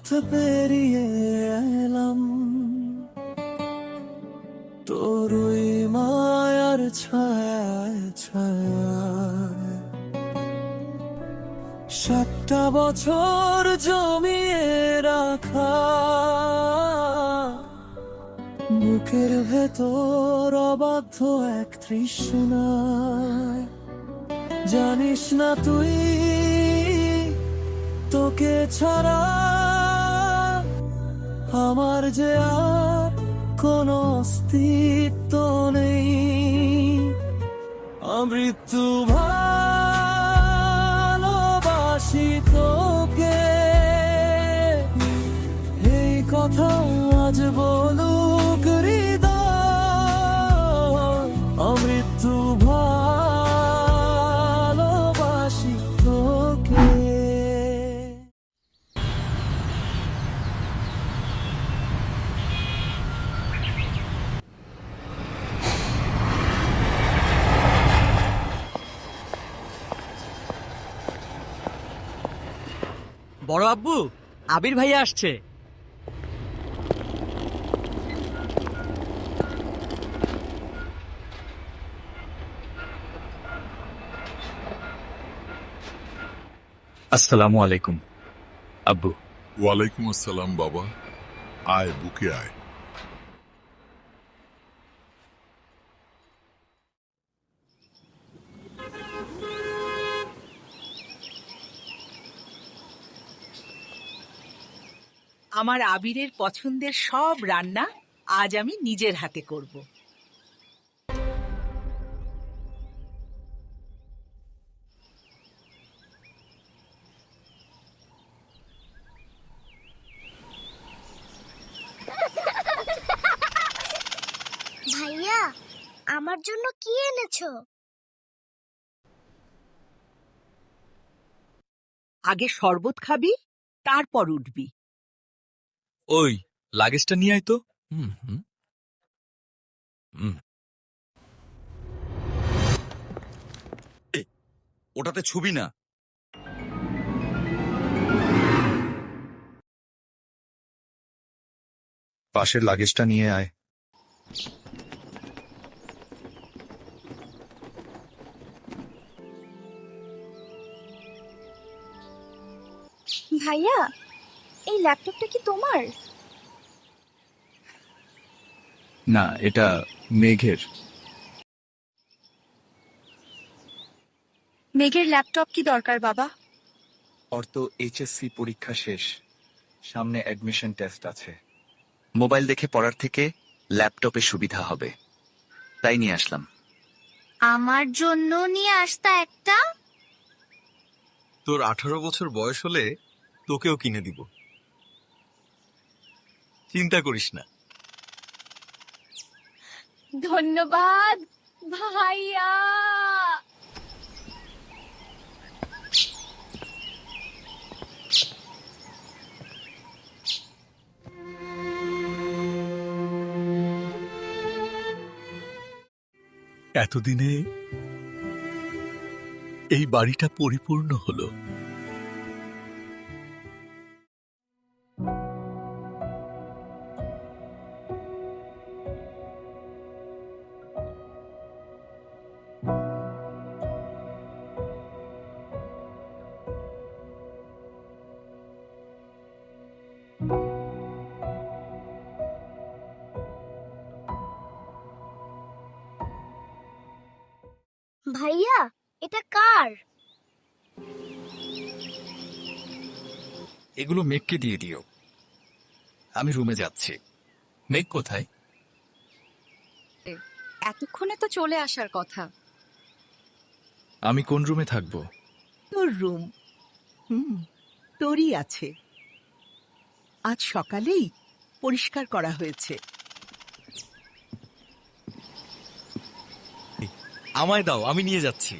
পথ পেরিয়ে এলাম তোরই মায়ার ছায়ায় ছায়ায়। 7টা বছর জমিয়ে রাখা বুকের ভেতর অবাধ্য এক তৃষ্ণায়। জানিস না তুই তোকে ছাড়া আমার যে আর কোনো অস্তিত্ব নেই। আমৃত্যু ভালোবাসি তোকে, এই কথা আজ বলুক হৃদয়। আমৃত্যু ভালোবাসি তোকে। বড় আব্বু, আবির ভাইয়া আসছে। আসসালামু আলাইকুম আব্বু। ওয়ালাইকুম আসসালাম বাবা, আয় বুকে আয়। আমার আবিরের পছন্দের সব রান্না আজ আমি নিজের হাতে করব। ভাইয়া, আমার জন্য কি এনেছো? আগে শরবত খাবি, তারপর উঠবি। ওই লাগেজটা নিয়ে আয় তো। হুম হুম হুম। ওটাতে ছবি না। পাশের লাগেজটা নিয়ে আয়। ভাইয়া, এই ল্যাপটপটা কি তোমার? না, এটা মেঘের। মেঘের ল্যাপটপ কি দরকার বাবা? ওর তো এইচএসসি পরীক্ষা শেষ, সামনে অ্যাডমিশন টেস্ট আছে। মোবাইল দেখে পড়ার থেকে ল্যাপটপে সুবিধা হবে, তাই নিয়ে আসলাম। আমার জন্য নিয়ে আসতা একটা। তোর 18 বছর বয়স হলে তোকেও কিনে দিব, চিন্তা করিস না। ধন্যবাদ ভাইয়া। এতদিনে এই বাড়িটা পরিপূর্ণ হলো। ভাইয়া, এটা কার? এগুলো মেঘকে দিয়ে দিও, আমি রুমে যাচ্ছি। মেঘ কোথায়? এতক্ষণে তো চলে আসার কথা। আমি কোন রুমে থাকবো? তোর রুম তোরই আছে। আজ সকালেই পরিষ্কার করা হয়েছে। আমায় দাও, আমি নিয়ে যাচ্ছি।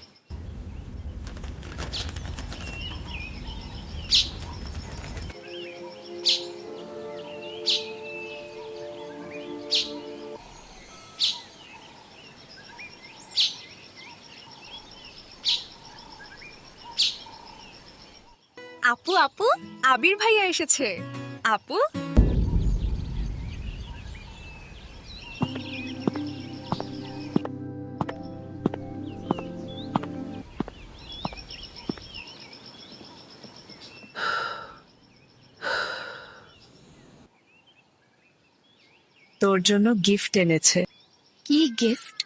আপু আপু, আবির ভাইয়া এসেছে। আপু তোর জন্য গিফট এনেছে। কি গিফট?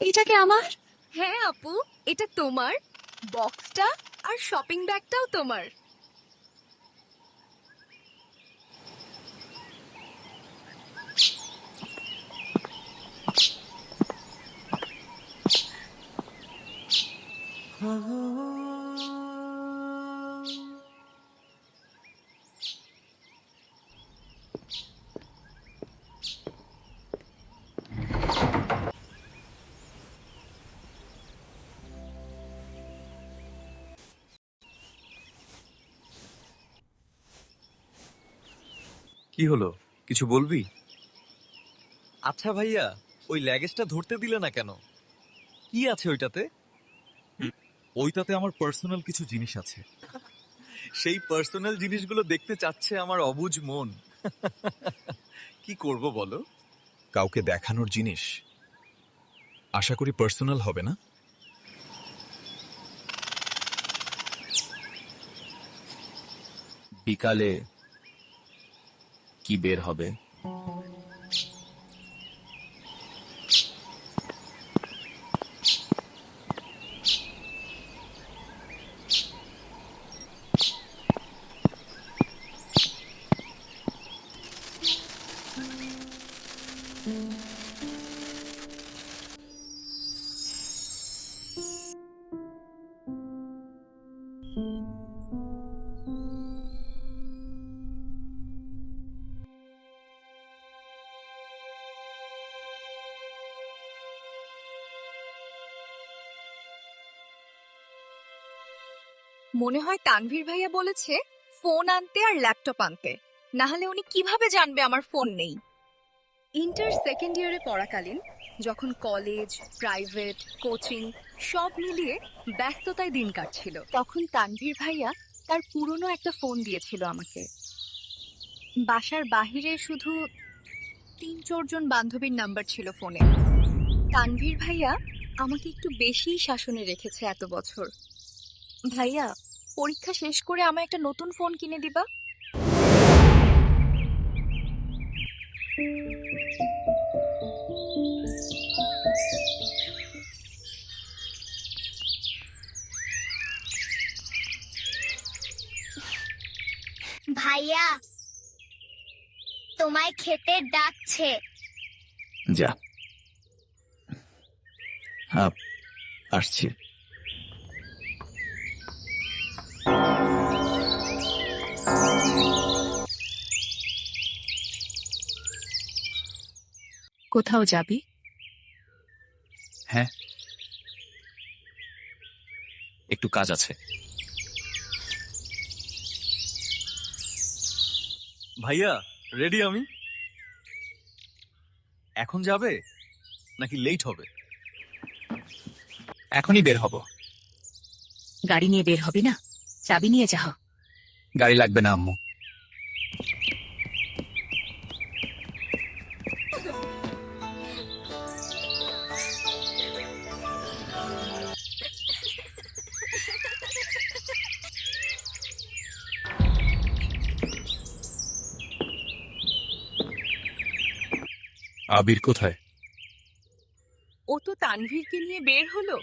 এটা কি আমার? হ্যাঁ আপু, এটা তোমার। বক্সটা আর শপিং ব্যাগটাও তোমার। কি হলো, কিছু বলবি? আচ্ছা ভাইয়া, ওই ল্যাগেজটা ধরতে দিলে না কেন? কি আছে ওইটাতে? ওইটাতে আমার পার্সোনাল কিছু জিনিস আছে। সেই পার্সোনাল জিনিসগুলো দেখতে চাচ্ছে আমার অবুঝ মন। কি করব বলো? কাউকে দেখানোর জিনিস, আশা করি পার্সোনাল হবে না। বিকালে কি বের হবে? মনে হয় তানভীর ভাইয়া বলেছে ফোন আনতে আর ল্যাপটপ আনতে, না হলে উনি কিভাবে জানবে আমার ফোন নেই। ইন্টার সেকেন্ড ইয়ারে পড়াকালীন যখন কলেজ, প্রাইভেট, কোচিং সব মিলিয়ে ব্যস্ততায় দিন কাটছিল, তখন তানভীর ভাইয়া তার পুরনো একটা ফোন দিয়েছিল আমাকে। বাসার বাহিরে শুধু ৩-৪ জন বান্ধবীর নাম্বার ছিল ফোনে। তানভীর ভাইয়া আমাকে একটু বেশিই শাসনে রেখেছে এত বছর। ভাইয়া, পরীক্ষা শেষ করে আমায় একটা নতুন ফোন কিনে দিবা? ভাইয়া তোমায় খেতে ডাকছে। যা, হ্যাঁ আসছি। কোথাও যাবি? হ্যাঁ, একটু কাজ আছে। ভাইয়া, রেডি আমি। এখন যাবে নাকি লেট হবে? এখনই বের হব। গাড়ি নিয়ে বের হবি না? চাবি নিয়ে যাও। গাড়ি লাগবে না আম্মু। আবির কোথায়? ও তো তানভীরকে নিয়ে বের হলো,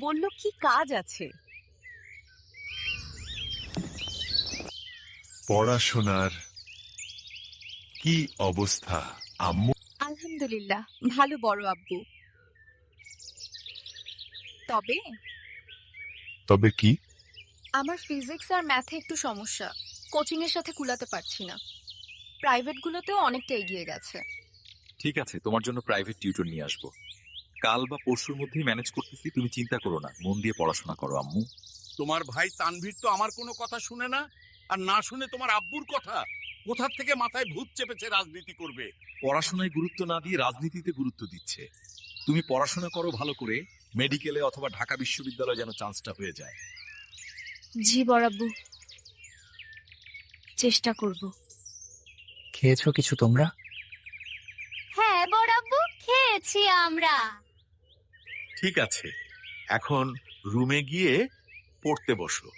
বলল কি কাজ আছে। পড়াশোনার কি অবস্থা আম্মু? আলহামদুলিল্লাহ ভালো বড় আব্বু। তবে তবে কি? আমার ফিজিক্স আর ম্যাথে একটু সমস্যা, কোচিং এর সাথে কুলাতে পারছি না। প্রাইভেট গুলোতেও অনেকটা এগিয়ে গেছে। ঠিক আছে, তোমার জন্য প্রাইভেট টিউটর নিয়ে আসবো। কাল বা পরশুর মধ্যেই ম্যানেজ করতেছি, তুমি চিন্তা করো না। মন দিয়ে পড়াশোনা করো আম্মু। তোমার ভাই তানভীর তো আমার কোনো কথা শুনে না, আর না শুনে তোমার আব্বুর কথা। কোথা থেকে মাথায় ভূত চেপেছে রাজনীতি করবে? পড়াশোনায় গুরুত্ব না দিয়ে রাজনীতিতে গুরুত্ব দিচ্ছে। তুমি পড়াশোনা করো ভালো করে, মেডিকেলে অথবা ঢাকা বিশ্ববিদ্যালয়ে যেন চান্সটা হয়ে যায়। জি বড়াব্বু, চেষ্টা করব। খেয়েছো কিছু তোমরা? হ্যাঁ বড়াব্বু, খেয়েছি আমরা। ঠিক আছে, এখন রুমে গিয়ে পড়তে বসো।